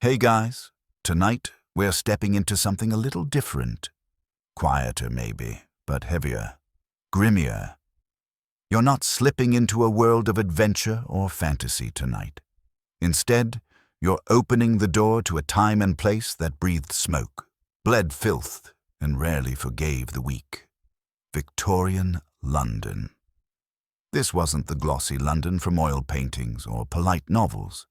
Hey guys, tonight we're stepping into something a little different. Quieter maybe, but heavier, grimmier. You're not slipping into a world of adventure or fantasy tonight. Instead, you're opening the door to a time and place that breathed smoke, bled filth, and rarely forgave the weak. Victorian London. This wasn't the glossy London from oil paintings or polite novels.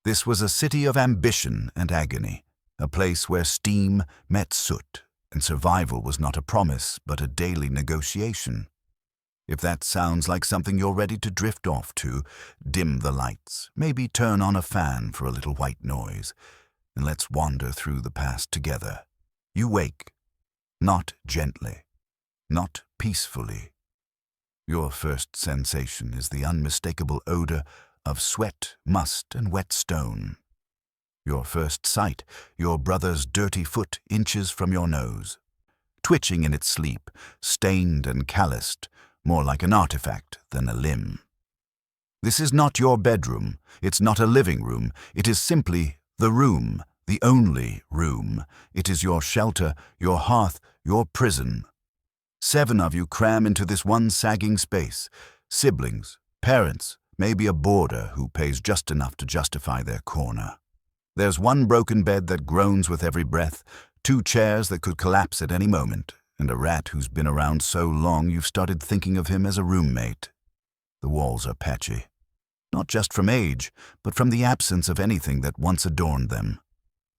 This was a city of ambition and agony, a place where steam met soot, and survival was not a promise but a daily negotiation. If that sounds like something you're ready to drift off to, dim the lights, maybe turn on a fan for a little white noise, and let's wander through the past together. You wake, not gently, not peacefully. Your first sensation is the unmistakable odor of sweat, must, and wet stone. Your first sight, your brother's dirty foot inches from your nose, twitching in its sleep, stained and calloused, more like an artifact than a limb. This is not your bedroom, it's not a living room, it is simply the room, the only room. It is your shelter, your hearth, your prison. 7 of you cram into this one sagging space, siblings, parents, maybe a boarder who pays just enough to justify their corner. There's one broken bed that groans with every breath, 2 chairs that could collapse at any moment, and a rat who's been around so long you've started thinking of him as a roommate. The walls are patchy, not just from age, but from the absence of anything that once adorned them.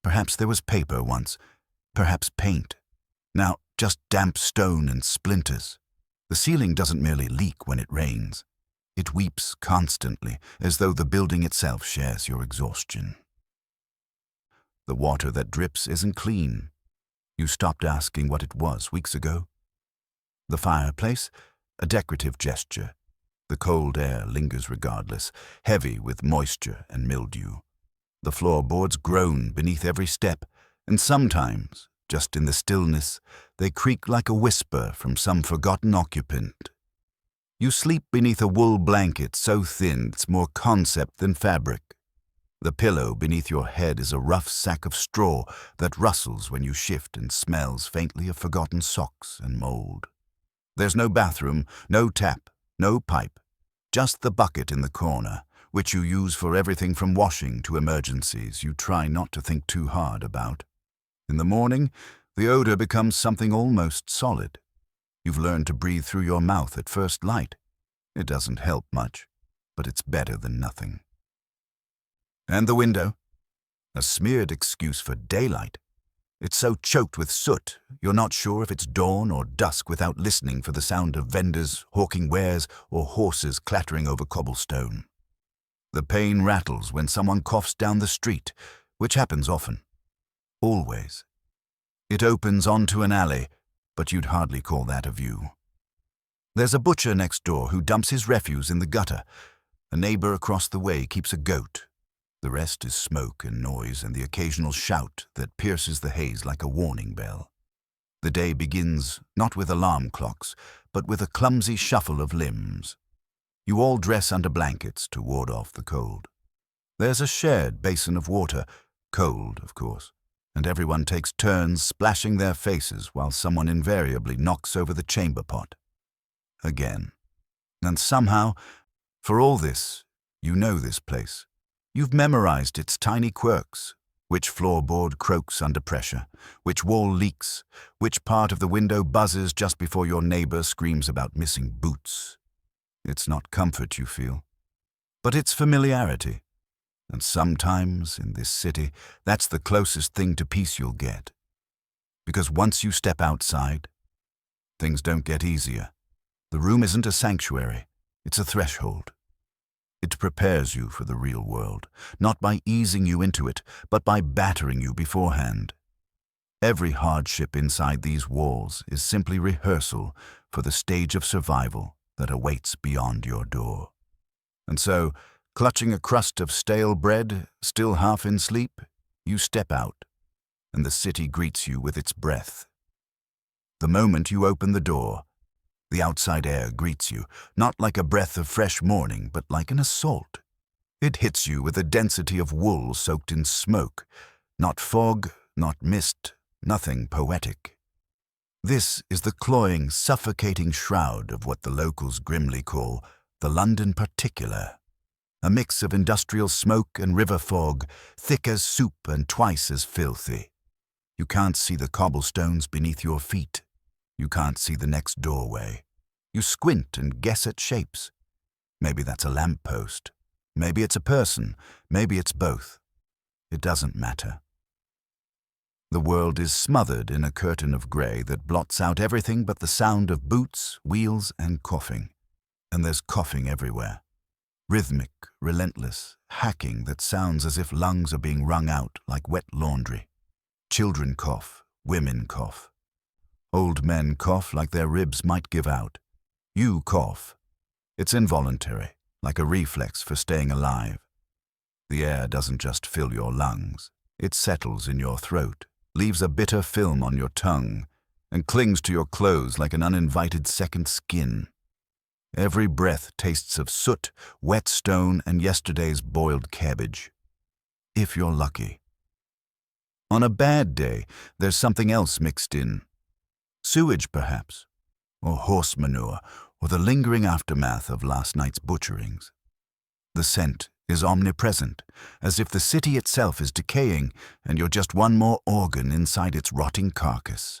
Perhaps there was paper once, perhaps paint. Now, just damp stone and splinters. The ceiling doesn't merely leak when it rains. It weeps constantly, as though the building itself shares your exhaustion. The water that drips isn't clean. You stopped asking what it was weeks ago. The fireplace, a decorative gesture. The cold air lingers regardless, heavy with moisture and mildew. The floorboards groan beneath every step, and sometimes, just in the stillness, they creak like a whisper from some forgotten occupant. You sleep beneath a wool blanket so thin it's more concept than fabric. The pillow beneath your head is a rough sack of straw that rustles when you shift and smells faintly of forgotten socks and mold. There's no bathroom, no tap, no pipe, just the bucket in the corner, which you use for everything from washing to emergencies you try not to think too hard about. In the morning, the odor becomes something almost solid. You've learned to breathe through your mouth at first light. It doesn't help much, but it's better than nothing. And the window? A smeared excuse for daylight. It's so choked with soot, you're not sure if it's dawn or dusk without listening for the sound of vendors hawking wares or horses clattering over cobblestone. The pane rattles when someone coughs down the street, which happens often. Always. It opens onto an alley, but you'd hardly call that a view. There's a butcher next door who dumps his refuse in the gutter. A neighbor across the way keeps a goat. The rest is smoke and noise and the occasional shout that pierces the haze like a warning bell. The day begins not with alarm clocks, but with a clumsy shuffle of limbs. You all dress under blankets to ward off the cold. There's a shared basin of water, cold, of course, and everyone takes turns splashing their faces while someone invariably knocks over the chamber pot. Again. And somehow, for all this, you know this place. You've memorized its tiny quirks, which floorboard croaks under pressure, which wall leaks, which part of the window buzzes just before your neighbor screams about missing boots. It's not comfort you feel, but it's familiarity. And sometimes, in this city, that's the closest thing to peace you'll get. Because once you step outside, things don't get easier. The room isn't a sanctuary, it's a threshold. It prepares you for the real world, not by easing you into it, but by battering you beforehand. Every hardship inside these walls is simply rehearsal for the stage of survival that awaits beyond your door. And so, clutching a crust of stale bread, still half in sleep, you step out, and the city greets you with its breath. The moment you open the door, the outside air greets you, not like a breath of fresh morning, but like an assault. It hits you with a density of wool soaked in smoke, Not fog, not mist, nothing poetic. This is the cloying, suffocating shroud of what the locals grimly call the London particular. A mix of industrial smoke and river fog, thick as soup and twice as filthy. You can't see the cobblestones beneath your feet. You can't see the next doorway. You squint and guess at shapes. Maybe that's a lamppost. Maybe it's a person. Maybe it's both. It doesn't matter. The world is smothered in a curtain of grey that blots out everything but the sound of boots, wheels, and coughing. And there's coughing everywhere. Rhythmic, relentless, hacking that sounds as if lungs are being wrung out like wet laundry. Children cough, women cough. Old men cough like their ribs might give out. You cough. It's involuntary, like a reflex for staying alive. The air doesn't just fill your lungs. It settles in your throat, leaves a bitter film on your tongue, and clings to your clothes like an uninvited second skin. Every breath tastes of soot, wet stone, and yesterday's boiled cabbage. If you're lucky. On a bad day, there's something else mixed in. Sewage, perhaps, or horse manure, or the lingering aftermath of last night's butcherings. The scent is omnipresent, as if the city itself is decaying and you're just one more organ inside its rotting carcass.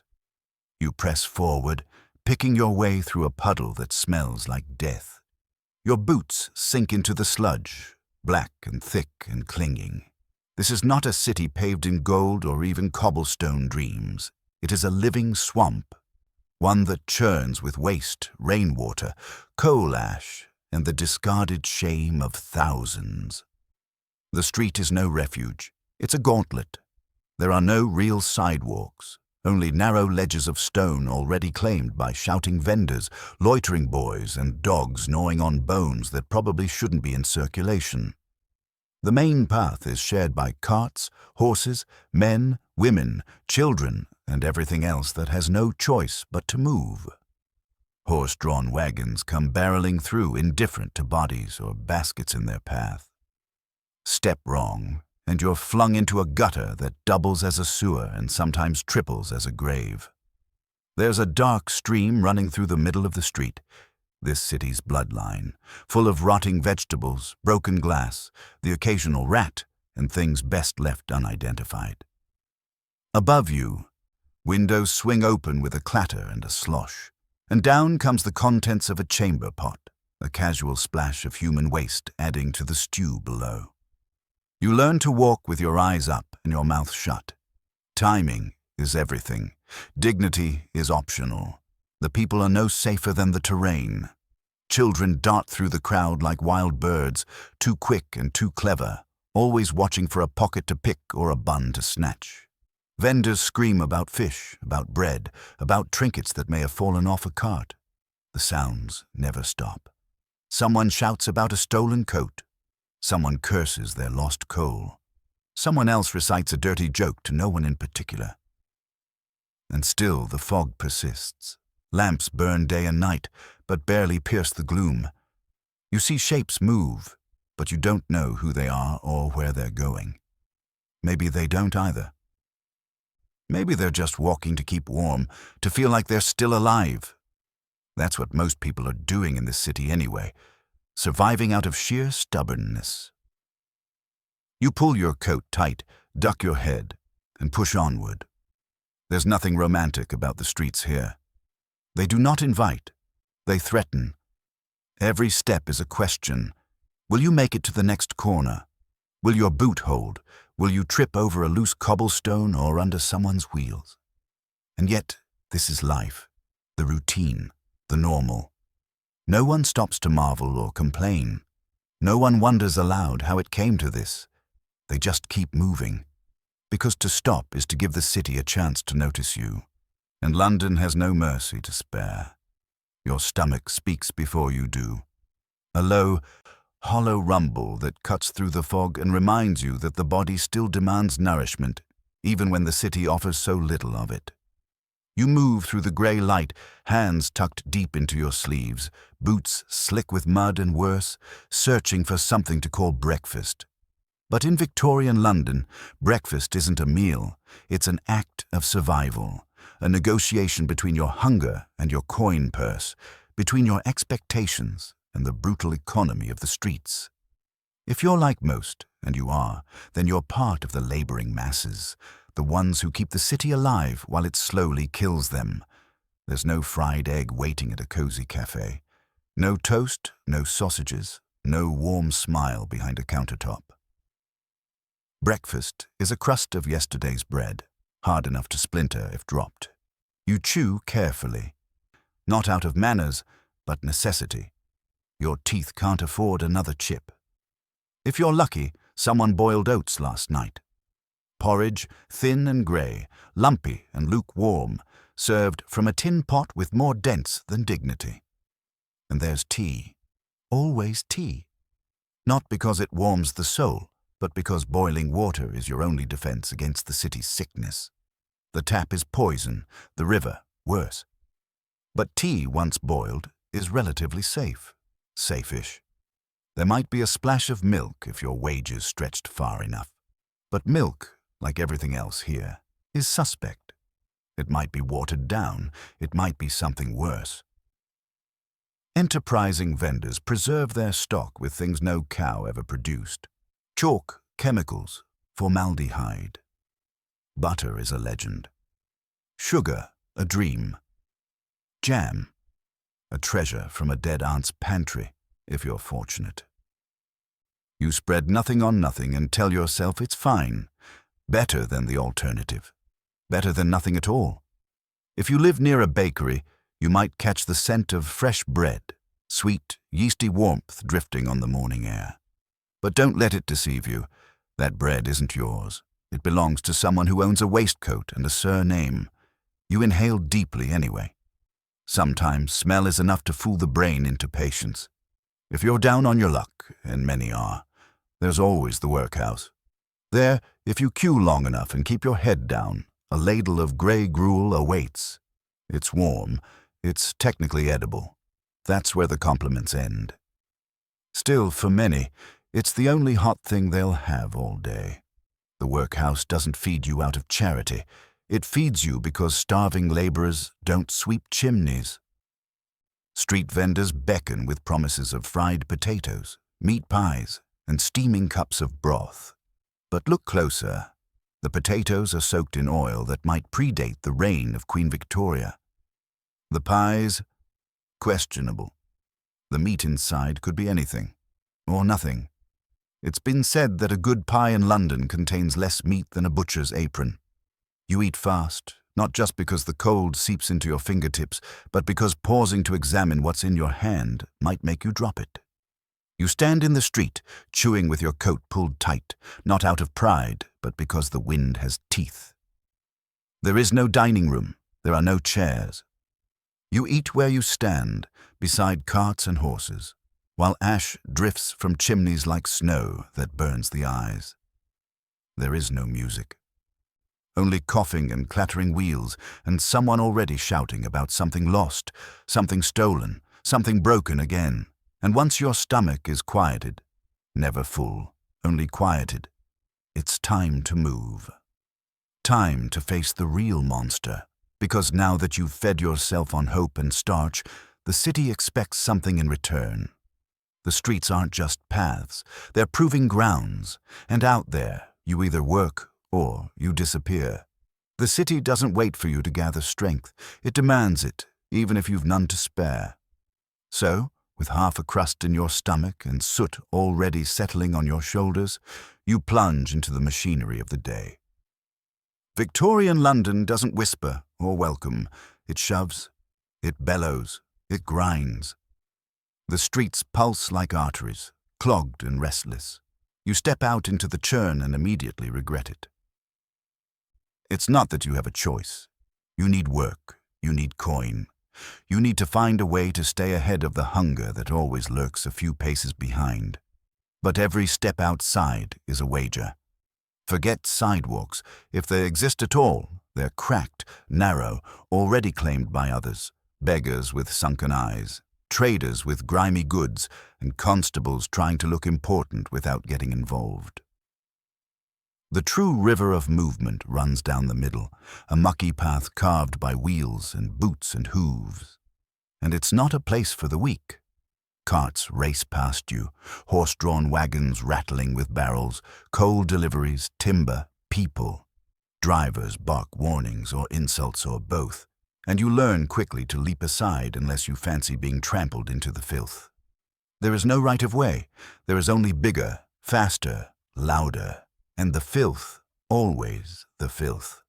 You press forward, picking your way through a puddle that smells like death. Your boots sink into the sludge, black and thick and clinging. This is not a city paved in gold or even cobblestone dreams. It is a living swamp, one that churns with waste, rainwater, coal ash, and the discarded shame of thousands. The street is no refuge. It's a gauntlet. There are no real sidewalks, only narrow ledges of stone already claimed by shouting vendors, loitering boys, and dogs gnawing on bones that probably shouldn't be in circulation. The main path is shared by carts, horses, men, women, children, and everything else that has no choice but to move. Horse-drawn wagons come barreling through, indifferent to bodies or baskets in their path. Step wrong, and you're flung into a gutter that doubles as a sewer and sometimes triples as a grave. There's a dark stream running through the middle of the street, this city's bloodline, full of rotting vegetables, broken glass, the occasional rat, and things best left unidentified. Above you, windows swing open with a clatter and a slosh, and down comes the contents of a chamber pot, a casual splash of human waste adding to the stew below. You learn to walk with your eyes up and your mouth shut. Timing is everything. Dignity is optional. The people are no safer than the terrain. Children dart through the crowd like wild birds, too quick and too clever, always watching for a pocket to pick or a bun to snatch. Vendors scream about fish, about bread, about trinkets that may have fallen off a cart. The sounds never stop. Someone shouts about a stolen coat. Someone curses their lost coal. Someone else recites a dirty joke to no one in particular. And still the fog persists. Lamps burn day and night, but barely pierce the gloom. You see shapes move, but you don't know who they are or where they're going. Maybe they don't either. Maybe they're just walking to keep warm, to feel like they're still alive. That's what most people are doing in this city anyway, surviving out of sheer stubbornness. You pull your coat tight, duck your head, and push onward. There's nothing romantic about the streets here. They do not invite. They threaten. Every step is a question. Will you make it to the next corner? Will your boot hold? Will you trip over a loose cobblestone or under someone's wheels? And yet, this is life, the routine, the normal. No one stops to marvel or complain. No one wonders aloud how it came to this. They just keep moving. Because to stop is to give the city a chance to notice you. And London has no mercy to spare. Your stomach speaks before you do. A low, hollow rumble that cuts through the fog and reminds you that the body still demands nourishment, even when the city offers so little of it. You move through the grey light, hands tucked deep into your sleeves, boots slick with mud and worse, searching for something to call breakfast. But in Victorian London, breakfast isn't a meal, it's an act of survival, a negotiation between your hunger and your coin purse, between your expectations and the brutal economy of the streets. If you're like most, and you are, then you're part of the laboring masses, the ones who keep the city alive while it slowly kills them. There's no fried egg waiting at a cozy cafe. No toast, no sausages, no warm smile behind a countertop. Breakfast is a crust of yesterday's bread, hard enough to splinter if dropped. You chew carefully, not out of manners, but necessity. Your teeth can't afford another chip. If you're lucky, someone boiled oats last night. Porridge, thin and grey, lumpy and lukewarm, served from a tin pot with more dents than dignity. And there's tea. Always tea. Not because it warms the soul, but because boiling water is your only defense against the city's sickness. The tap is poison, the river worse. But tea, once boiled, is relatively safe. Safe-ish. There might be a splash of milk if your wages stretched far enough. But milk, like everything else here, is suspect. It might be watered down, it might be something worse. Enterprising vendors preserve their stock with things no cow ever produced. Chalk, chemicals, formaldehyde. Butter is a legend. Sugar, a dream. Jam, a treasure from a dead aunt's pantry, if you're fortunate. You spread nothing on nothing and tell yourself it's fine, better than the alternative, better than nothing at all. If you live near a bakery, you might catch the scent of fresh bread, sweet, yeasty warmth drifting on the morning air. But don't let it deceive you. That bread isn't yours. It belongs to someone who owns a waistcoat and a surname. You inhale deeply anyway. Sometimes smell is enough to fool the brain into patience. If you're down on your luck, and many are, there's always the workhouse. There, if you queue long enough and keep your head down, a ladle of grey gruel awaits. It's warm. It's technically edible. That's where the compliments end. Still, for many, it's the only hot thing they'll have all day. The workhouse doesn't feed you out of charity. It feeds you because starving laborers don't sweep chimneys. Street vendors beckon with promises of fried potatoes, meat pies, and steaming cups of broth. But look closer. The potatoes are soaked in oil that might predate the reign of Queen Victoria. The pies, questionable. The meat inside could be anything, or nothing. It's been said that a good pie in London contains less meat than a butcher's apron. You eat fast, not just because the cold seeps into your fingertips, but because pausing to examine what's in your hand might make you drop it. You stand in the street, chewing with your coat pulled tight, not out of pride, but because the wind has teeth. There is no dining room. There are no chairs. You eat where you stand, beside carts and horses, while ash drifts from chimneys like snow that burns the eyes. There is no music. Only coughing and clattering wheels, and someone already shouting about something lost, something stolen, something broken again. And once your stomach is quieted, never full, only quieted, it's time to move. Time to face the real monster, because now that you've fed yourself on hope and starch, the city expects something in return. The streets aren't just paths, they're proving grounds, and out there you either work or you disappear. The city doesn't wait for you to gather strength, it demands it, even if you've none to spare. So, with half a crust in your stomach and soot already settling on your shoulders, you plunge into the machinery of the day. Victorian London doesn't whisper or welcome. It shoves, it bellows, it grinds. The streets pulse like arteries, clogged and restless. You step out into the churn and immediately regret it. It's not that you have a choice. You need work, you need coin. You need to find a way to stay ahead of the hunger that always lurks a few paces behind. But every step outside is a wager. Forget sidewalks. If they exist at all, they're cracked, narrow, already claimed by others. Beggars with sunken eyes, traders with grimy goods, and constables trying to look important without getting involved. The true river of movement runs down the middle, a mucky path carved by wheels and boots and hooves. And it's not a place for the weak. Carts race past you, horse-drawn wagons rattling with barrels, coal deliveries, timber, people. Drivers bark warnings or insults or both, and you learn quickly to leap aside unless you fancy being trampled into the filth. There is no right of way. There is only bigger, faster, louder, and the filth, always the filth.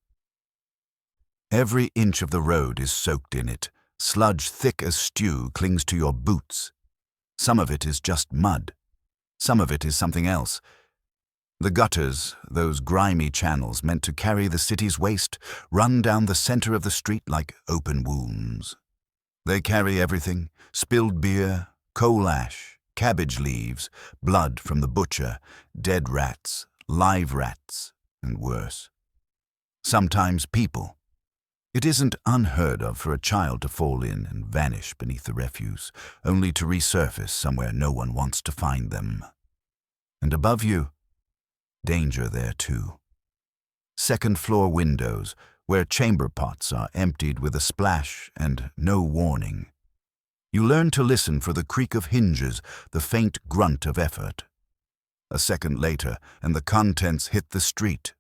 Every inch of the road is soaked in it. Sludge thick as stew clings to your boots. Some of it is just mud. Some of it is something else. The gutters, those grimy channels meant to carry the city's waste, run down the center of the street like open wounds. They carry everything: spilled beer, coal ash, cabbage leaves, blood from the butcher, dead rats, live rats, and worse. Sometimes people. It isn't unheard of for a child to fall in and vanish beneath the refuse, only to resurface somewhere no one wants to find them. And above you, danger there too. Second-floor windows, where chamber pots are emptied with a splash and no warning. You learn to listen for the creak of hinges, the faint grunt of effort. A second later, and the contents hit the street,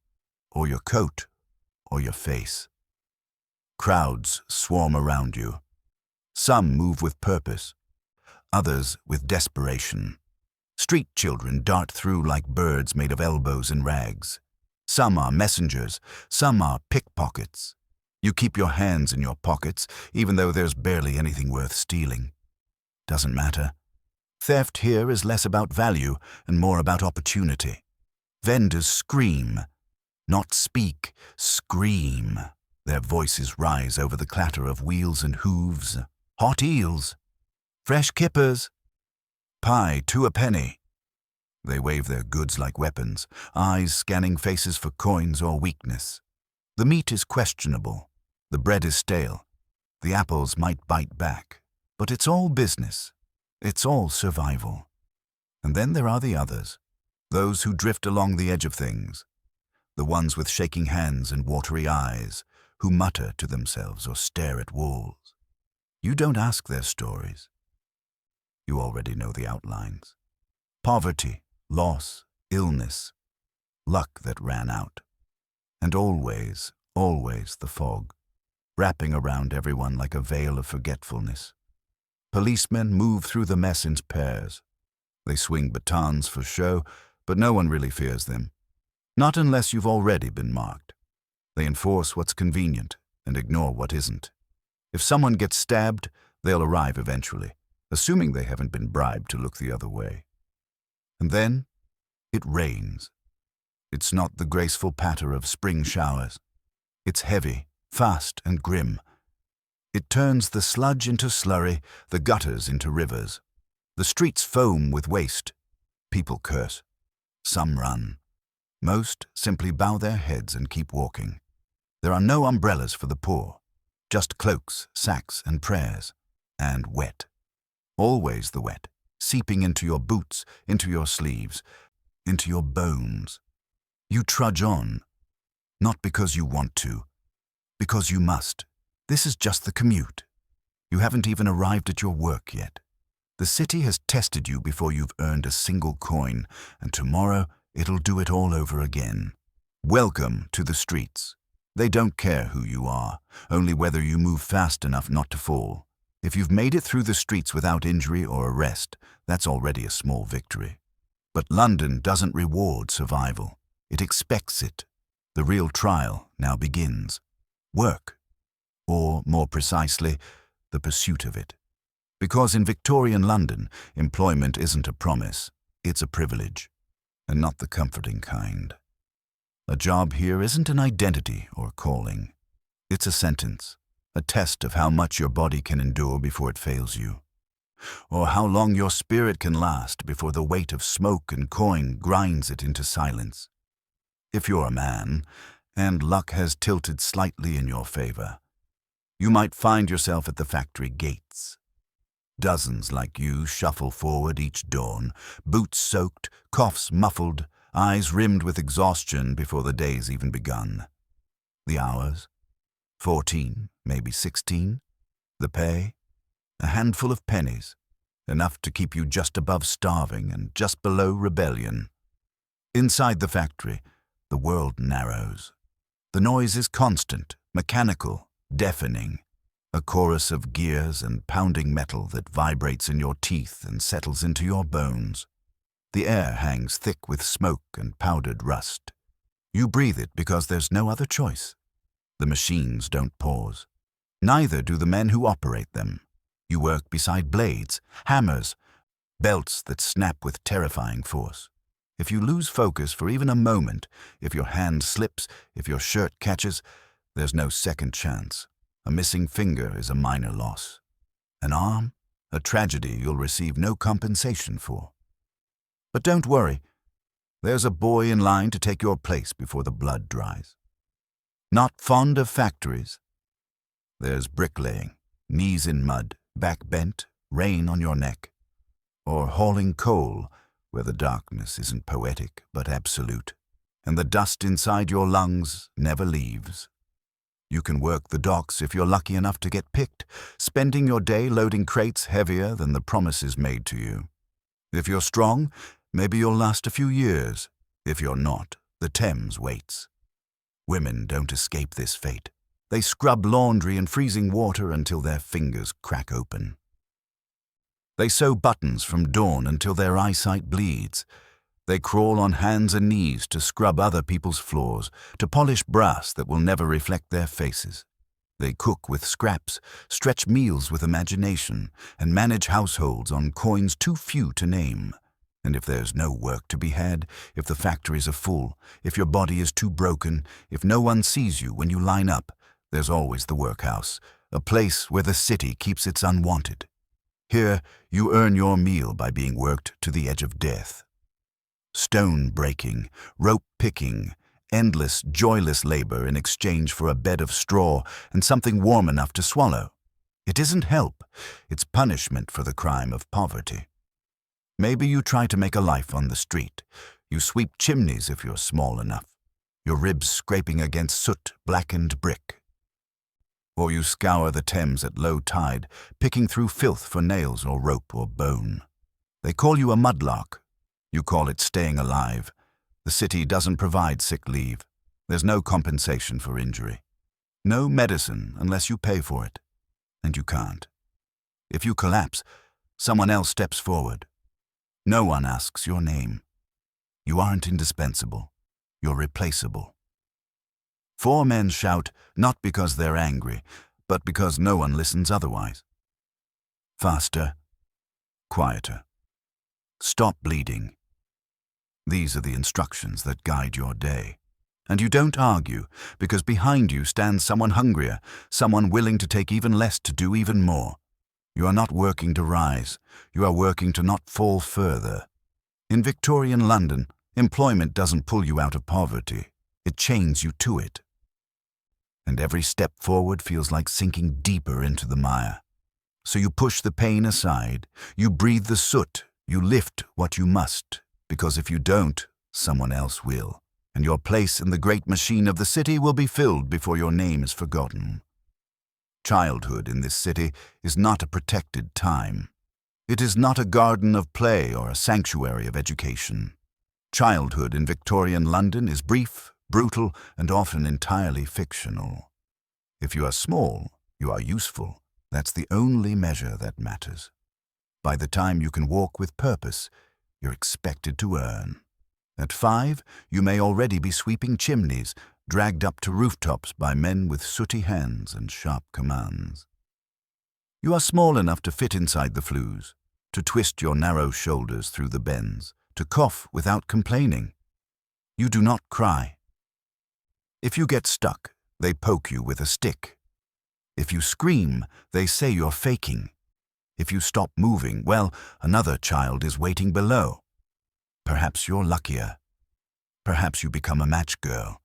or your coat, or your face. Crowds swarm around you. Some move with purpose, others with desperation. Street children dart through like birds made of elbows and rags. Some are messengers, some are pickpockets. You keep your hands in your pockets, even though there's barely anything worth stealing. Doesn't matter. Theft here is less about value and more about opportunity. Vendors scream, not speak, scream. Their voices rise over the clatter of wheels and hooves. Hot eels, fresh kippers, pie 2 a penny. They wave their goods like weapons, eyes scanning faces for coins or weakness. The meat is questionable, the bread is stale, the apples might bite back. But it's all business, it's all survival. And then there are the others, those who drift along the edge of things, the ones with shaking hands and watery eyes, who mutter to themselves or stare at walls. You don't ask their stories. You already know the outlines. Poverty, loss, illness, luck that ran out. And always, always the fog, wrapping around everyone like a veil of forgetfulness. Policemen move through the mess in pairs. They swing batons for show, but no one really fears them. Not unless you've already been marked. They enforce what's convenient and ignore what isn't. If someone gets stabbed, they'll arrive eventually, assuming they haven't been bribed to look the other way. And then, it rains. It's not the graceful patter of spring showers. It's heavy, fast, and grim. It turns the sludge into slurry, the gutters into rivers. The streets foam with waste. People curse. Some run. Most simply bow their heads and keep walking. There are no umbrellas for the poor, just cloaks, sacks, and prayers. And wet. Always the wet, seeping into your boots, into your sleeves, into your bones. You trudge on, not because you want to, because you must. This is just the commute. You haven't even arrived at your work yet. The city has tested you before you've earned a single coin, and tomorrow it'll do it all over again. Welcome to the streets. They don't care who you are, only whether you move fast enough not to fall. If you've made it through the streets without injury or arrest, that's already a small victory. But London doesn't reward survival. It expects it. The real trial now begins. Work. Or, more precisely, the pursuit of it. Because in Victorian London, employment isn't a promise, it's a privilege, and not the comforting kind. A job here isn't an identity or calling. It's a sentence, a test of how much your body can endure before it fails you, or how long your spirit can last before the weight of smoke and coin grinds it into silence. If you're a man, and luck has tilted slightly in your favor, you might find yourself at the factory gates. Dozens like you shuffle forward each dawn, boots soaked, coughs muffled, eyes rimmed with exhaustion before the day's even begun. The hours? 14, maybe 16. The pay? A handful of pennies, enough to keep you just above starving and just below rebellion. Inside the factory, the world narrows. The noise is constant, mechanical, deafening, a chorus of gears and pounding metal that vibrates in your teeth and settles into your bones. The air hangs thick with smoke and powdered rust. You breathe it because there's no other choice. The machines don't pause. Neither do the men who operate them. You work beside blades, hammers, belts that snap with terrifying force. If you lose focus for even a moment, if your hand slips, if your shirt catches, there's no second chance. A missing finger is a minor loss. An arm? A tragedy you'll receive no compensation for. But don't worry. There's a boy in line to take your place before the blood dries. Not fond of factories? There's bricklaying, knees in mud, back bent, rain on your neck. Or hauling coal, where the darkness isn't poetic but absolute, and the dust inside your lungs never leaves. You can work the docks if you're lucky enough to get picked, spending your day loading crates heavier than the promises made to you. If you're strong, maybe you'll last a few years. If you're not, the Thames waits. Women don't escape this fate. They scrub laundry in freezing water until their fingers crack open. They sew buttons from dawn until their eyesight bleeds. They crawl on hands and knees to scrub other people's floors, to polish brass that will never reflect their faces. They cook with scraps, stretch meals with imagination, and manage households on coins too few to name. And if there's no work to be had, if the factories are full, if your body is too broken, if no one sees you when you line up, there's always the workhouse, a place where the city keeps its unwanted. Here, you earn your meal by being worked to the edge of death. Stone breaking, rope picking, endless, joyless labor in exchange for a bed of straw and something warm enough to swallow. It isn't help, it's punishment for the crime of poverty. Maybe you try to make a life on the street. You sweep chimneys if you're small enough, your ribs scraping against soot-blackened brick. Or you scour the Thames at low tide, picking through filth for nails or rope or bone. They call you a mudlark. You call it staying alive. The city doesn't provide sick leave. There's no compensation for injury. No medicine unless you pay for it. And you can't. If you collapse, someone else steps forward. No one asks your name. You aren't indispensable. You're replaceable. 4 men shout, not because they're angry, but because no one listens otherwise. Faster. Quieter. Stop bleeding. These are the instructions that guide your day. And you don't argue, because behind you stands someone hungrier, someone willing to take even less to do even more. You are not working to rise. You are working to not fall further. In Victorian London, employment doesn't pull you out of poverty. It chains you to it. And every step forward feels like sinking deeper into the mire. So you push the pain aside. You breathe the soot. You lift what you must. Because if you don't, someone else will, and your place in the great machine of the city will be filled before your name is forgotten. Childhood in this city is not a protected time. It is not a garden of play or a sanctuary of education. Childhood in Victorian London is brief, brutal, and often entirely fictional. If you are small, you are useful. That's the only measure that matters. By the time you can walk with purpose, you're expected to earn. At 5, you may already be sweeping chimneys, dragged up to rooftops by men with sooty hands and sharp commands. You are small enough to fit inside the flues, to twist your narrow shoulders through the bends, to cough without complaining. You do not cry. If you get stuck, they poke you with a stick. If you scream, they say you're faking. If you stop moving, well, another child is waiting below. Perhaps you're luckier. Perhaps you become a match girl.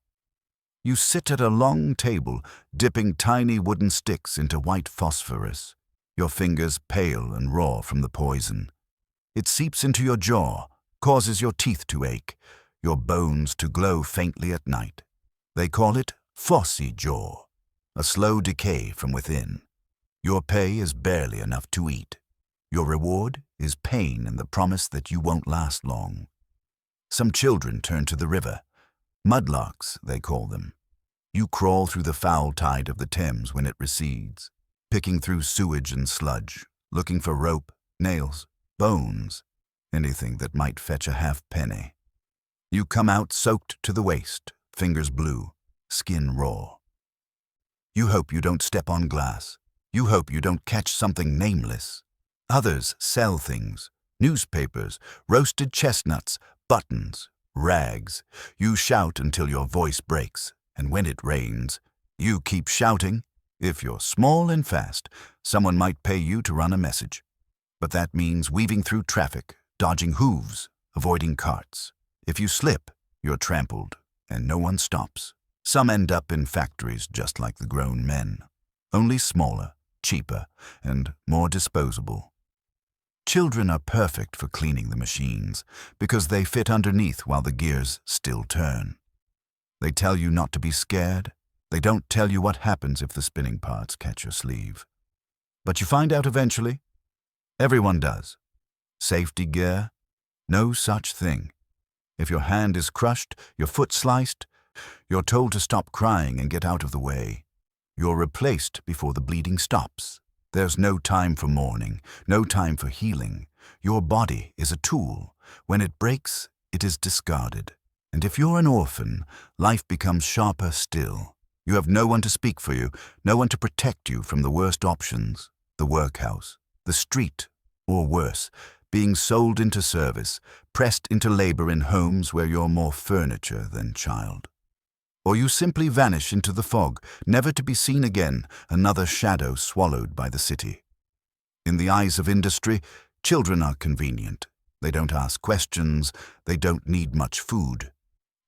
You sit at a long table, dipping tiny wooden sticks into white phosphorus, your fingers pale and raw from the poison. It seeps into your jaw, causes your teeth to ache. your bones to glow faintly at night. They call it phossy jaw, a slow decay from within. Your pay is barely enough to eat. Your reward is pain and the promise that you won't last long. Some children turn to the river. Mudlarks, they call them. You crawl through the foul tide of the Thames when it recedes, picking through sewage and sludge, looking for rope, nails, bones, anything that might fetch a halfpenny. You come out soaked to the waist, fingers blue, skin raw. You hope you don't step on glass. You hope you don't catch something nameless. Others sell things, newspapers, roasted chestnuts, buttons, rags. You shout until your voice breaks, and when it rains, you keep shouting. If you're small and fast, someone might pay you to run a message. But that means weaving through traffic, dodging hooves, avoiding carts. If you slip, you're trampled, and no one stops. Some end up in factories just like the grown men, only smaller, cheaper, and more disposable. Children are perfect for cleaning the machines because they fit underneath while the gears still turn. They tell you not to be scared. They don't tell you what happens if the spinning parts catch your sleeve. But you find out eventually. Everyone does. Safety gear? No such thing. If your hand is crushed, your foot sliced, you're told to stop crying and get out of the way. You're replaced before the bleeding stops. There's no time for mourning, no time for healing. Your body is a tool. When it breaks, it is discarded. And if you're an orphan, life becomes sharper still. You have no one to speak for you, no one to protect you from the worst options, the workhouse, the street, or worse, being sold into service, pressed into labor in homes where you're more furniture than child. Or you simply vanish into the fog, never to be seen again, another shadow swallowed by the city. In the eyes of industry, children are convenient. They don't ask questions, they don't need much food.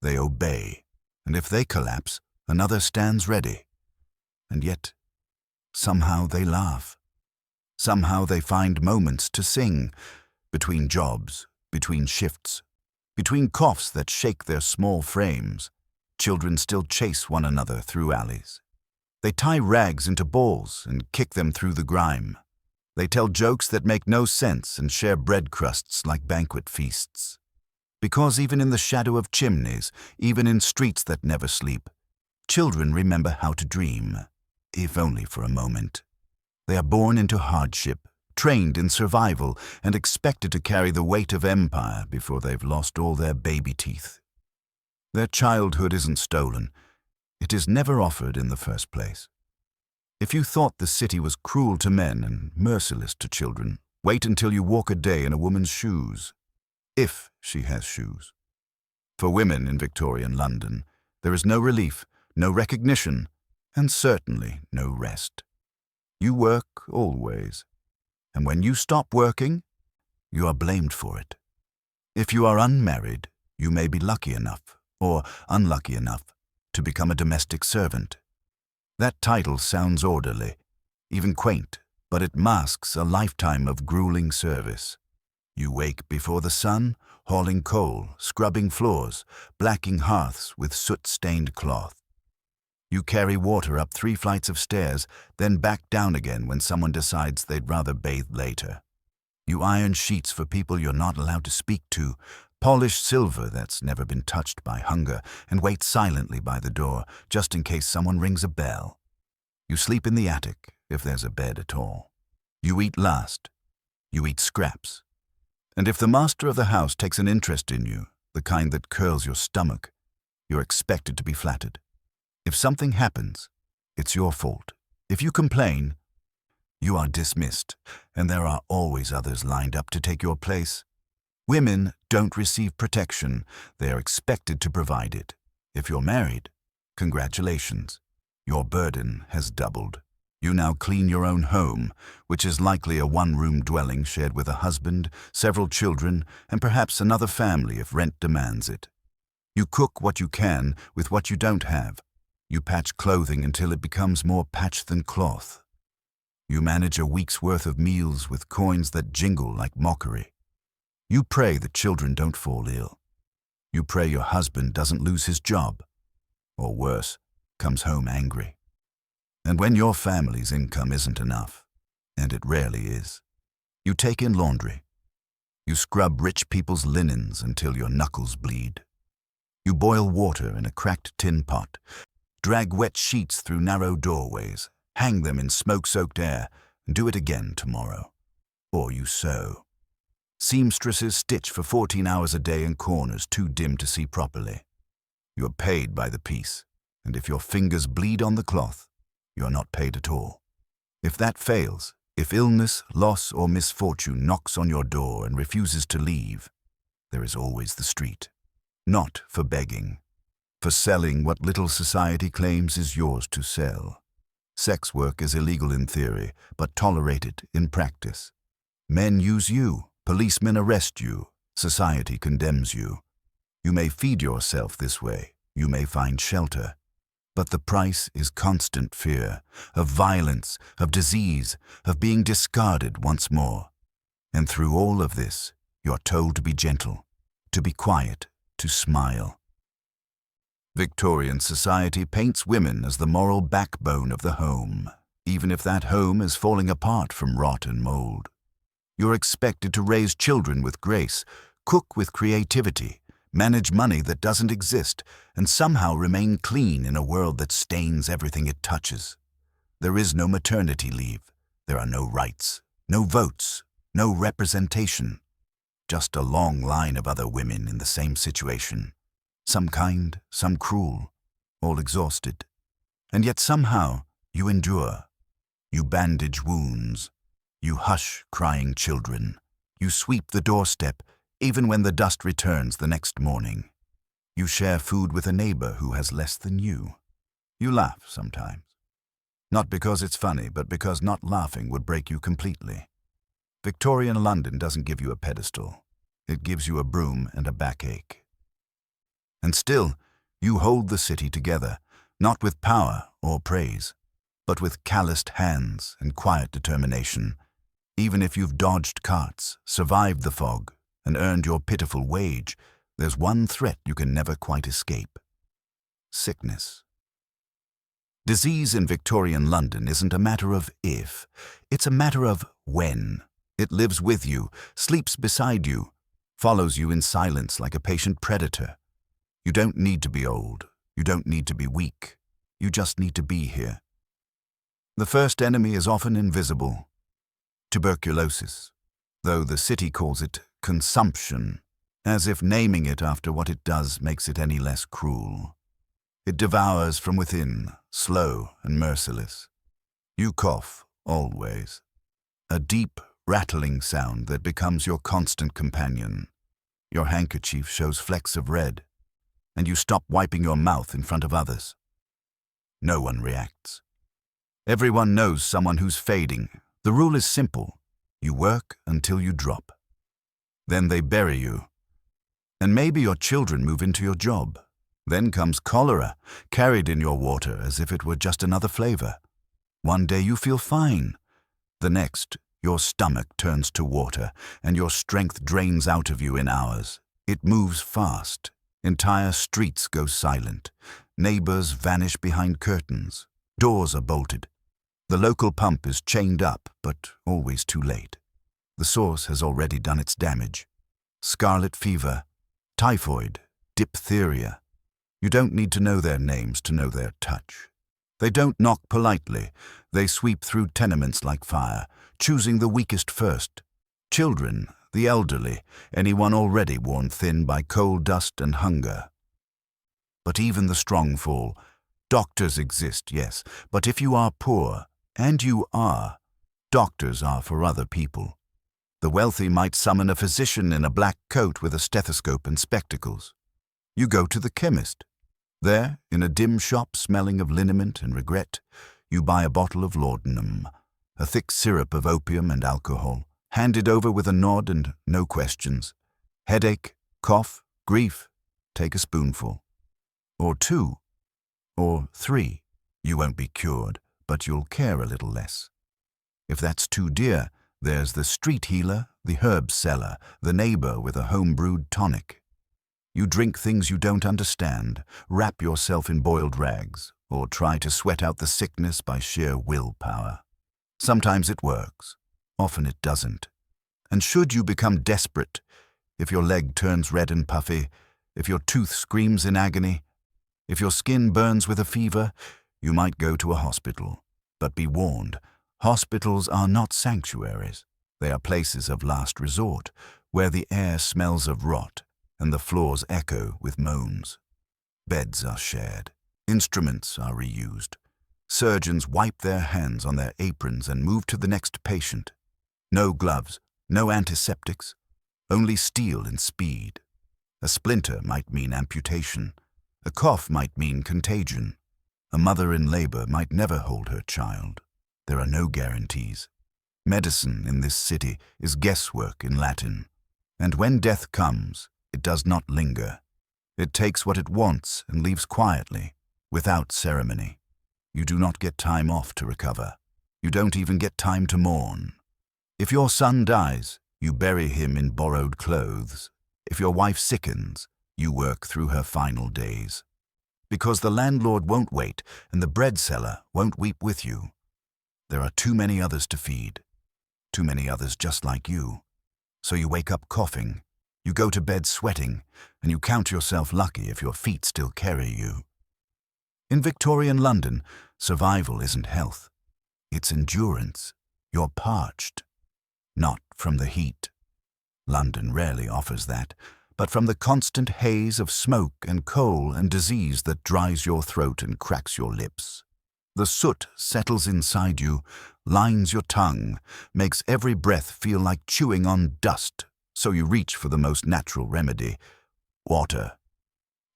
They obey, and if they collapse, another stands ready. And yet, somehow they laugh. Somehow they find moments to sing, between jobs, between shifts, between coughs that shake their small frames. Children still chase one another through alleys. They tie rags into balls and kick them through the grime. They tell jokes that make no sense and share bread crusts like banquet feasts. Because even in the shadow of chimneys, even in streets that never sleep, children remember how to dream, if only for a moment. They are born into hardship, trained in survival, and expected to carry the weight of empire before they've lost all their baby teeth. Their childhood isn't stolen. It is never offered in the first place. If you thought the city was cruel to men and merciless to children, wait until you walk a day in a woman's shoes. If she has shoes. For women in Victorian London, there is no relief, no recognition, and certainly no rest. You work always, and when you stop working, you are blamed for it. If you are unmarried, you may be lucky enough, or unlucky enough, to become a domestic servant. That title sounds orderly, even quaint, but it masks a lifetime of grueling service. You wake before the sun, hauling coal, scrubbing floors, blacking hearths with soot-stained cloth. You carry water up 3 flights of stairs, then back down again when someone decides they'd rather bathe later. You iron sheets for people you're not allowed to speak to, polish silver that's never been touched by hunger, and wait silently by the door, just in case someone rings a bell. You sleep in the attic, if there's a bed at all. You eat last. You eat scraps. And if the master of the house takes an interest in you, the kind that curls your stomach, you're expected to be flattered. If something happens, it's your fault. If you complain, you are dismissed, and there are always others lined up to take your place. Women don't receive protection. They are expected to provide it. If you're married, congratulations. Your burden has doubled. You now clean your own home, which is likely a one-room dwelling shared with a husband, several children, and perhaps another family if rent demands it. You cook what you can with what you don't have. You patch clothing until it becomes more patch than cloth. You manage a week's worth of meals with coins that jingle like mockery. You pray that children don't fall ill. You pray your husband doesn't lose his job, or worse, comes home angry. And when your family's income isn't enough, and it rarely is, you take in laundry. You scrub rich people's linens until your knuckles bleed. You boil water in a cracked tin pot, drag wet sheets through narrow doorways, hang them in smoke-soaked air, and do it again tomorrow. Or you sew. Seamstresses stitch for 14 hours a day in corners too dim to see properly. You're paid by the piece, and if your fingers bleed on the cloth, you're not paid at all. If that fails, if illness, loss, or misfortune knocks on your door and refuses to leave, there is always the street. Not for begging, for selling what little society claims is yours to sell. Sex work is illegal in theory, but tolerated in practice. Men use you, policemen arrest you, society condemns you. You may feed yourself this way, you may find shelter, but the price is constant fear, of violence, of disease, of being discarded once more. And through all of this, you're told to be gentle, to be quiet, to smile. Victorian society paints women as the moral backbone of the home, even if that home is falling apart from rot and mold. You're expected to raise children with grace, cook with creativity, manage money that doesn't exist, and somehow remain clean in a world that stains everything it touches. There is no maternity leave. There are no rights, no votes, no representation. Just a long line of other women in the same situation. Some kind, some cruel, all exhausted. And yet somehow you endure. You bandage wounds. You hush crying children. You sweep the doorstep, even when the dust returns the next morning. You share food with a neighbor who has less than you. You laugh sometimes. Not because it's funny, but because not laughing would break you completely. Victorian London doesn't give you a pedestal. It gives you a broom and a backache. And still, you hold the city together, not with power or praise, but with calloused hands and quiet determination. Even if you've dodged carts, survived the fog, and earned your pitiful wage, there's one threat you can never quite escape: sickness. Disease in Victorian London isn't a matter of if, it's a matter of when. It lives with you, sleeps beside you, follows you in silence like a patient predator. You don't need to be old, you don't need to be weak, you just need to be here. The first enemy is often invisible: tuberculosis, though the city calls it consumption, as if naming it after what it does makes it any less cruel. It devours from within, slow and merciless. You cough, always. A deep, rattling sound that becomes your constant companion. Your handkerchief shows flecks of red, and you stop wiping your mouth in front of others. No one reacts. Everyone knows someone who's fading. The rule is simple: you work until you drop. Then they bury you. And maybe your children move into your job. Then comes cholera, carried in your water as if it were just another flavor. One day you feel fine. The next, your stomach turns to water, and your strength drains out of you in hours. It moves fast. Entire streets go silent. Neighbors vanish behind curtains. Doors are bolted. The local pump is chained up, but always too late. The source has already done its damage. Scarlet fever, typhoid, diphtheria. You don't need to know their names to know their touch. They don't knock politely. They sweep through tenements like fire, choosing the weakest first. Children, the elderly, anyone already worn thin by coal dust and hunger. But even the strong fall. Doctors exist, yes, but if you are poor, and you are, doctors are for other people. The wealthy might summon a physician in a black coat with a stethoscope and spectacles. You go to the chemist. There, in a dim shop smelling of liniment and regret, you buy a bottle of laudanum, a thick syrup of opium and alcohol, handed over with a nod and no questions. Headache, cough, grief, take a spoonful. Or two, or three. You won't be cured, but you'll care a little less. If that's too dear, there's the street healer, the herb seller, the neighbor with a home-brewed tonic. You drink things you don't understand, wrap yourself in boiled rags, or try to sweat out the sickness by sheer willpower. Sometimes it works, often it doesn't. And should you become desperate, if your leg turns red and puffy, if your tooth screams in agony, if your skin burns with a fever, you might go to a hospital. But be warned, hospitals are not sanctuaries. They are places of last resort, where the air smells of rot and the floors echo with moans. Beds are shared. Instruments are reused. Surgeons wipe their hands on their aprons and move to the next patient. No gloves, no antiseptics, only steel and speed. A splinter might mean amputation. A cough might mean contagion. A mother in labor might never hold her child. There are no guarantees. Medicine in this city is guesswork in Latin. And when death comes, it does not linger. It takes what it wants and leaves quietly, without ceremony. You do not get time off to recover. You don't even get time to mourn. If your son dies, you bury him in borrowed clothes. If your wife sickens, you work through her final days. Because the landlord won't wait and the bread seller won't weep with you. There are too many others to feed. Too many others just like you. So you wake up coughing, you go to bed sweating, and you count yourself lucky if your feet still carry you. In Victorian London, survival isn't health. It's endurance. You're parched. Not from the heat. London rarely offers that, but from the constant haze of smoke and coal and disease that dries your throat and cracks your lips. The soot settles inside you, lines your tongue, makes every breath feel like chewing on dust, so you reach for the most natural remedy, water.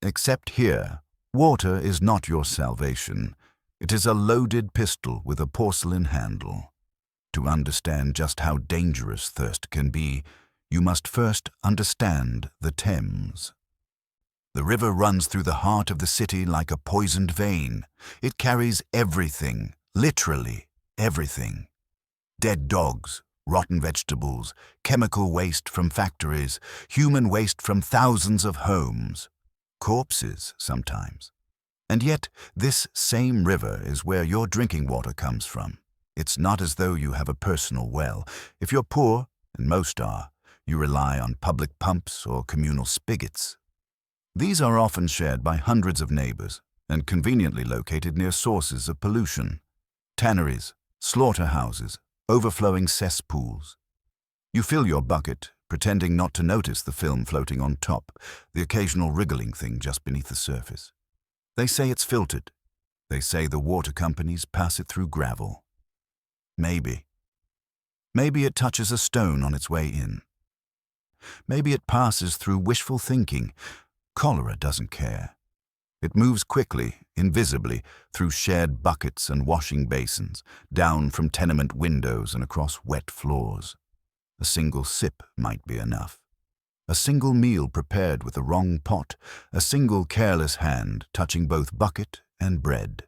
Except here, water is not your salvation. It is a loaded pistol with a porcelain handle. To understand just how dangerous thirst can be, you must first understand the Thames. The river runs through the heart of the city like a poisoned vein. It carries everything, literally everything. Dead dogs, rotten vegetables, chemical waste from factories, human waste from thousands of homes. Corpses, sometimes. And yet, this same river is where your drinking water comes from. It's not as though you have a personal well. If you're poor, and most are, you rely on public pumps or communal spigots. These are often shared by hundreds of neighbors and conveniently located near sources of pollution. Tanneries, slaughterhouses, overflowing cesspools. You fill your bucket, pretending not to notice the film floating on top, the occasional wriggling thing just beneath the surface. They say it's filtered. They say the water companies pass it through gravel. Maybe. Maybe it touches a stone on its way in. Maybe it passes through wishful thinking. Cholera doesn't care. It moves quickly, invisibly, through shared buckets and washing basins, down from tenement windows and across wet floors. A single sip might be enough. A single meal prepared with the wrong pot, a single careless hand touching both bucket and bread.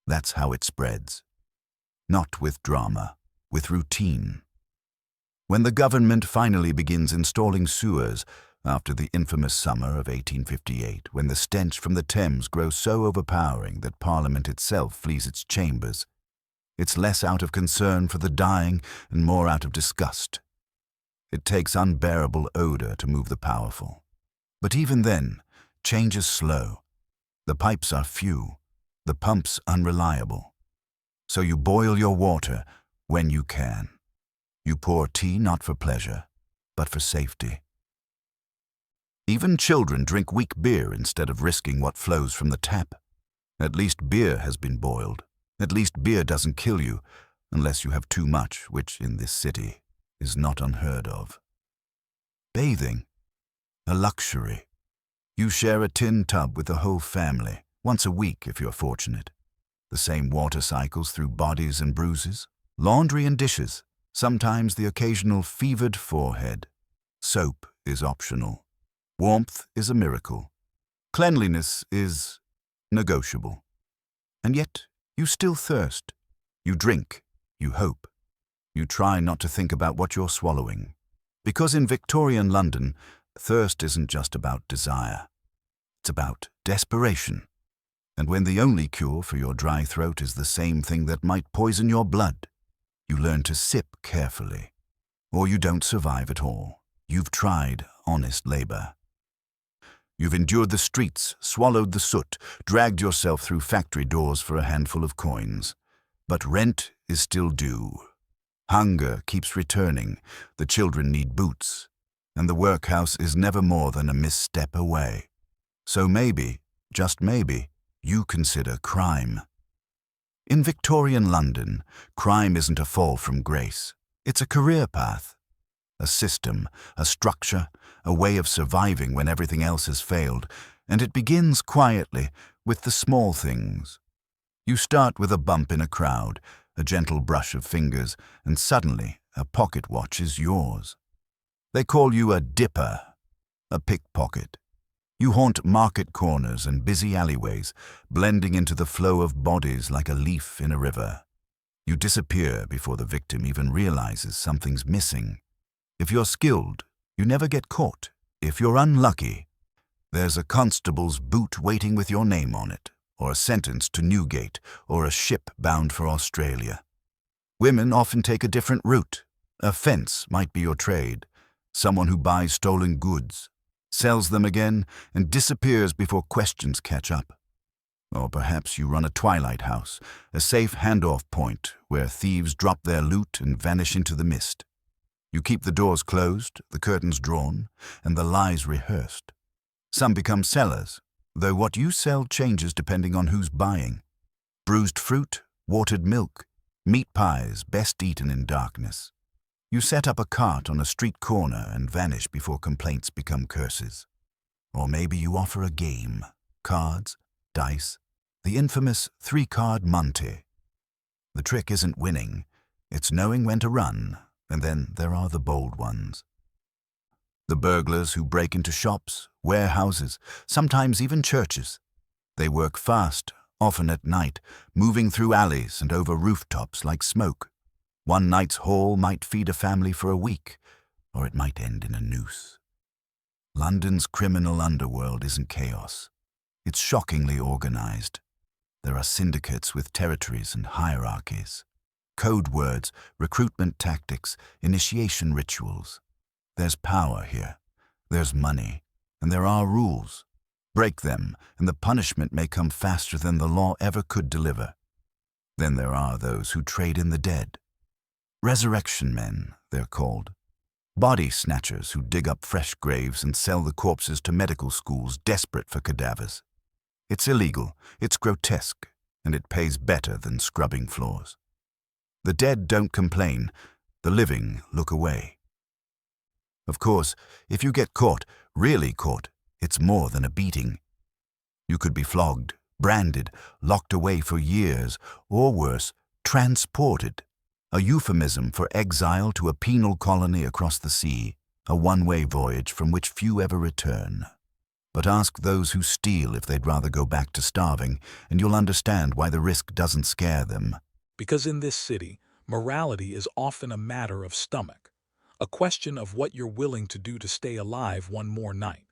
That's how it spreads. Not with drama, with routine. When the government finally begins installing sewers, after the infamous summer of 1858, when the stench from the Thames grows so overpowering that Parliament itself flees its chambers, it's less out of concern for the dying and more out of disgust. It takes unbearable odor to move the powerful. But even then, change is slow. The pipes are few, the pumps unreliable. So you boil your water when you can. You pour tea not for pleasure, but for safety. Even children drink weak beer instead of risking what flows from the tap. At least beer has been boiled. At least beer doesn't kill you, unless you have too much, which in this city is not unheard of. Bathing, a luxury. You share a tin tub with the whole family, once a week if you're fortunate. The same water cycles through bodies and bruises, laundry and dishes, sometimes the occasional fevered forehead. Soap is optional. Warmth is a miracle. Cleanliness is negotiable. And yet, you still thirst. You drink. You hope. You try not to think about what you're swallowing. Because in Victorian London, Thirst isn't just about desire. It's about desperation. And when the only cure for your dry throat is the same thing that might poison your blood, you learn to sip carefully. Or you don't survive at all. You've tried honest labor. You've endured the streets, swallowed the soot, dragged yourself through factory doors for a handful of coins. But rent is still due. Hunger keeps returning, the children need boots, and the workhouse is never more than a misstep away. So maybe, just maybe, you consider crime. In Victorian London, crime isn't a fall from grace. It's a career path. A system, a structure, a way of surviving when everything else has failed, and it begins quietly with the small things. You start with a bump in a crowd, a gentle brush of fingers, and suddenly a pocket watch is yours. They call you a dipper, a pickpocket. You haunt market corners and busy alleyways, blending into the flow of bodies like a leaf in a river. You disappear before the victim even realizes something's missing. If you're skilled, you never get caught. If you're unlucky, there's a constable's boot waiting with your name on it, or a sentence to Newgate, or a ship bound for Australia. Women often take a different route. A fence might be your trade. Someone who buys stolen goods, sells them again, and disappears before questions catch up. Or perhaps you run a twilight house, a safe handoff point where thieves drop their loot and vanish into the mist. You keep the doors closed, the curtains drawn, and the lies rehearsed. Some become sellers, though what you sell changes depending on who's buying. Bruised fruit, watered milk, meat pies best eaten in darkness. You set up a cart on a street corner and vanish before complaints become curses. Or maybe you offer a game, cards, dice, the infamous 3-card Monte. The trick isn't winning, it's knowing when to run, and then there are the bold ones. The burglars who break into shops, warehouses, sometimes even churches. They work fast, often at night, moving through alleys and over rooftops like smoke. One night's haul might feed a family for a week, or it might end in a noose. London's criminal underworld isn't chaos. It's shockingly organized. There are syndicates with territories and hierarchies. Code words, recruitment tactics, initiation rituals. There's power here. There's money. And there are rules. Break them, and the punishment may come faster than the law ever could deliver. Then there are those who trade in the dead. Resurrection men, they're called. Body snatchers who dig up fresh graves and sell the corpses to medical schools desperate for cadavers. It's illegal, it's grotesque, and it pays better than scrubbing floors. The dead don't complain, the living look away. Of course, if you get caught, really caught, it's more than a beating. You could be flogged, branded, locked away for years, or worse, transported. A euphemism for exile to a penal colony across the sea, a one-way voyage from which few ever return. But ask those who steal if they'd rather go back to starving, and you'll understand why the risk doesn't scare them. Because in this city, morality is often a matter of stomach, a question of what you're willing to do to stay alive one more night.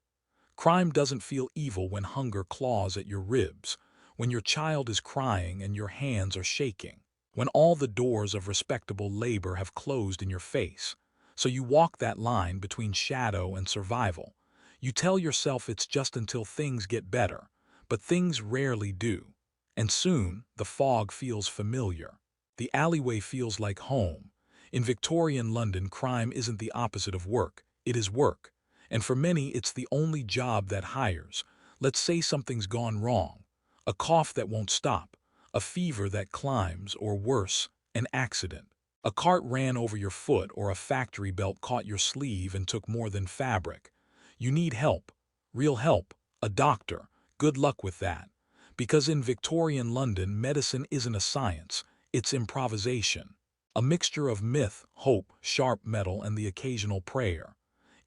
Crime doesn't feel evil when hunger claws at your ribs, when your child is crying and your hands are shaking, when all the doors of respectable labor have closed in your face. So you walk that line between shadow and survival. You tell yourself it's just until things get better, but things rarely do. And soon, the fog feels familiar. The alleyway feels like home. In Victorian London, crime isn't the opposite of work, it is work. And for many, it's the only job that hires. Let's say something's gone wrong. A cough that won't stop, a fever that climbs, or worse, an accident. A cart ran over your foot or a factory belt caught your sleeve and took more than fabric. You need help, real help, a doctor. Good luck with that. Because in Victorian London, medicine isn't a science, it's improvisation. A mixture of myth, hope, sharp metal, and the occasional prayer.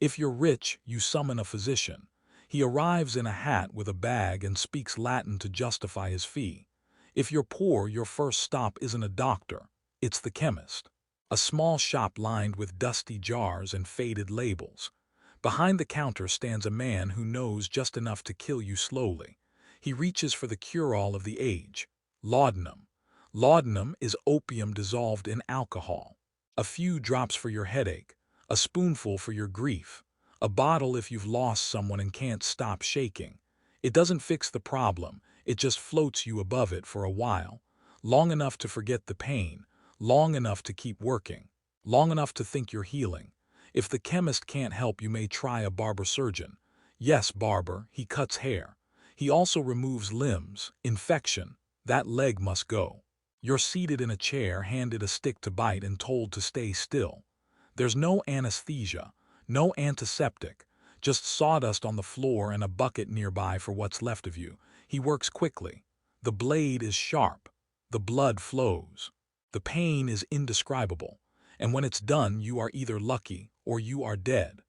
If you're rich, you summon a physician. He arrives in a hat with a bag and speaks Latin to justify his fee. If you're poor, your first stop isn't a doctor, it's the chemist. A small shop lined with dusty jars and faded labels. Behind the counter stands a man who knows just enough to kill you slowly. He reaches for the cure-all of the age, laudanum. Laudanum is opium dissolved in alcohol. A few drops for your headache, a spoonful for your grief, a bottle if you've lost someone and can't stop shaking. It doesn't fix the problem, it just floats you above it for a while, long enough to forget the pain, long enough to keep working, long enough to think you're healing. If the chemist can't help, you may try a barber surgeon. Yes, barber, he cuts hair. He also removes limbs, infection. That leg must go. You're seated in a chair, handed a stick to bite and told to stay still. There's no anesthesia, no antiseptic, just sawdust on the floor and a bucket nearby for what's left of you. He works quickly. The blade is sharp. The blood flows. The pain is indescribable. And when it's done, you are either lucky or you are dead.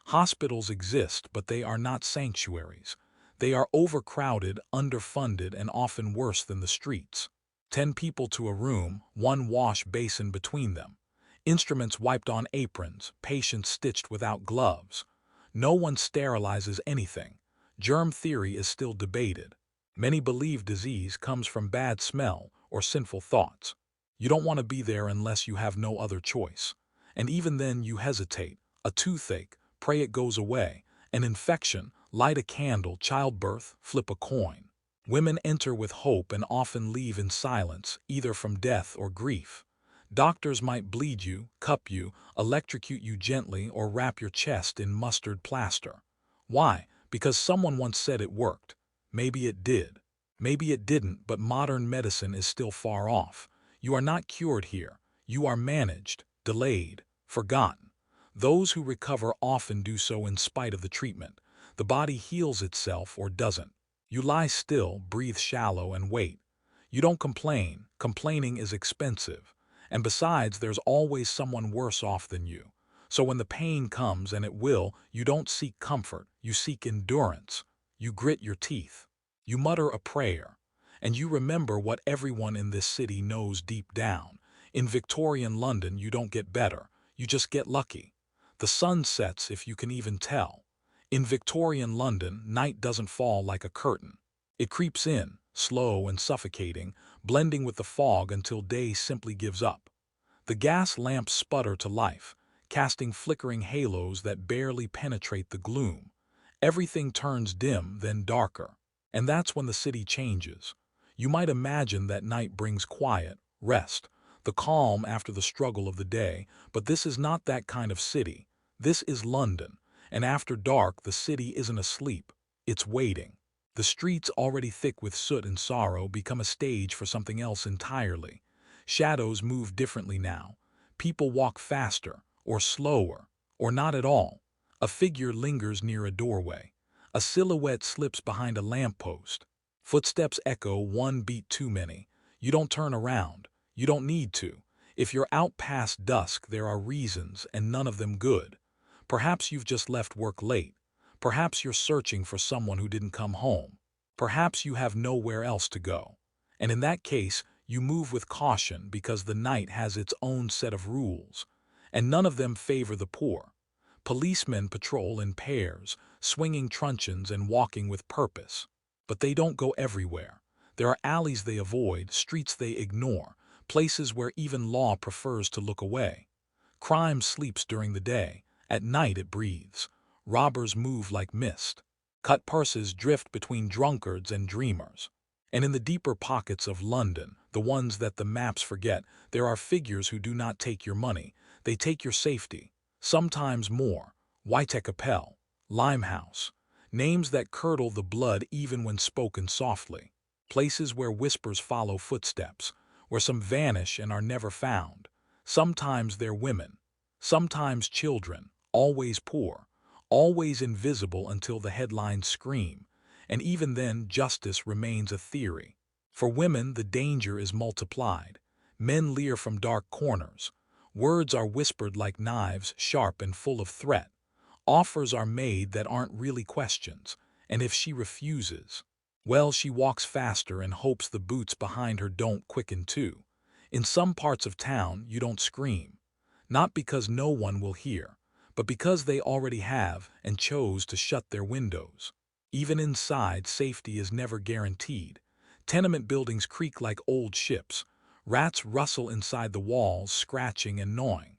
Hospitals exist, but they are not sanctuaries. They are overcrowded, underfunded, and often worse than the streets. 10 people to a room, one wash basin between them. Instruments wiped on aprons, patients stitched without gloves. No one sterilizes anything. Germ theory is still debated. Many believe disease comes from bad smell or sinful thoughts. You don't want to be there unless you have no other choice. And even then you hesitate. A toothache, pray it goes away. An infection, light a candle. Childbirth, flip a coin. Women enter with hope and often leave in silence, either from death or grief. Doctors might bleed you, cup you, electrocute you gently, or wrap your chest in mustard plaster. Why? Because someone once said it worked. Maybe it did. Maybe it didn't, but modern medicine is still far off. You are not cured here. You are managed, delayed, forgotten. Those who recover often do so in spite of the treatment. The body heals itself or doesn't. You lie still, breathe shallow, and wait. You don't complain. Complaining is expensive. And besides, there's always someone worse off than you. So when the pain comes, and it will, you don't seek comfort. You seek endurance. You grit your teeth. You mutter a prayer. And you remember what everyone in this city knows deep down. In Victorian London, you don't get better. You just get lucky. The sun sets, if you can even tell. In Victorian London, night doesn't fall like a curtain. It creeps in, slow and suffocating, blending with the fog until day simply gives up. The gas lamps sputter to life, casting flickering halos that barely penetrate the gloom. Everything turns dim, then darker. And that's when the city changes. You might imagine that night brings quiet, rest, the calm after the struggle of the day, but this is not that kind of city. This is London. And after dark, the city isn't asleep. It's waiting. The streets, already thick with soot and sorrow, become a stage for something else entirely. Shadows move differently now. People walk faster, or slower, or not at all. A figure lingers near a doorway. A silhouette slips behind a lamppost. Footsteps echo one beat too many. You don't turn around. You don't need to. If you're out past dusk, there are reasons, and none of them good. Perhaps you've just left work late. Perhaps you're searching for someone who didn't come home. Perhaps you have nowhere else to go. And in that case, you move with caution because the night has its own set of rules. And none of them favor the poor. Policemen patrol in pairs, swinging truncheons and walking with purpose. But they don't go everywhere. There are alleys they avoid, streets they ignore, places where even law prefers to look away. Crime sleeps during the day. At night it breathes. Robbers move like mist. Cut purses drift between drunkards and dreamers. And in the deeper pockets of London, the ones that the maps forget, there are figures who do not take your money. They take your safety. Sometimes more. Whitechapel, Limehouse. Names that curdle the blood even when spoken softly. Places where whispers follow footsteps, where some vanish and are never found. Sometimes they're women. Sometimes children. Always poor, always invisible until the headlines scream, and even then justice remains a theory. For women, the danger is multiplied. Men leer from dark corners. Words are whispered like knives, sharp and full of threat. Offers are made that aren't really questions, and if she refuses, well, she walks faster and hopes the boots behind her don't quicken too. In some parts of town, you don't scream. Not because no one will hear, but because they already have and chose to shut their windows. Even inside, safety is never guaranteed. Tenement buildings creak like old ships. Rats rustle inside the walls, scratching and gnawing.